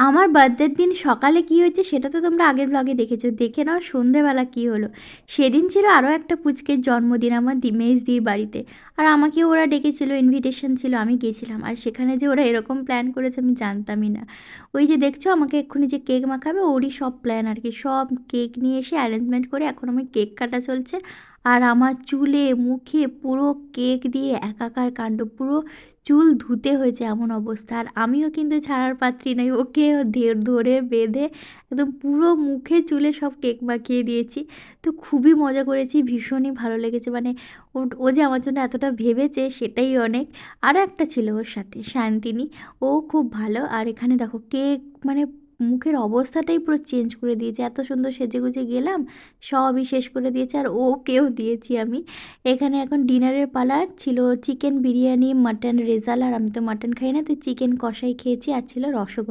আমার বার্থডের দিন সকালে কী হয়েছে সেটা তো তোমরা আগের ব্লগে দেখেছো। দেখে নাও সন্ধেবেলা কী হলো। সেদিন ছিল আরও একটা পুচকের জন্মদিন আমার মেজদির বাড়িতে। আর আমাকেও ওরা ডেকেছিল, ইনভিটেশন ছিল, আমি গেছিলাম। আর সেখানে যে ওরা এরকম প্ল্যান করেছে আমি জানতামই না। ওই যে দেখছো আমাকে এক্ষুনি যে কেক মাখাবে, ওরই সব প্ল্যান আর কি। সব কেক নিয়ে এসে অ্যারেঞ্জমেন্ট করে এখন আমার কেক কাটা চলছে। আর আমার চুলে মুখে পুরো কেক দিয়ে একাকার কাণ্ড, পুরো চুল ধুতে হয়েছে এমন অবস্থা। আর আমিও কিন্তু ছাড়ার পাত্রী নই, ওকে ধরে বেঁধে একদম পুরো মুখে চুলে সব কেক মাখিয়ে দিয়েছি। তো খুবই মজা করেছি, ভীষণই ভালো লেগেছে। মানে ও যে আমার জন্য এতটা ভেবেছে সেটাই অনেক। আরও একটা ছিল ওর সাথে, শান্তিনী, ও খুব ভালো। আর এখানে দেখো কেক, মানে মুখের অবস্থাটাই পুরো চেঞ্জ করে দিয়েছে। এত সুন্দর সেজেগুজে গেলাম, সবই শেষ করে দিয়েছে। আর ওকেও দিয়েছি আমি। এখানে এখন ডিনারের পালা ছিল, চিকেন বিরিয়ানি, মাটন রেজালা। আর আমি তো মাটন খাই না, তো চিকেন কষাই খেয়েছি। আর ছিল রসগোল্লা।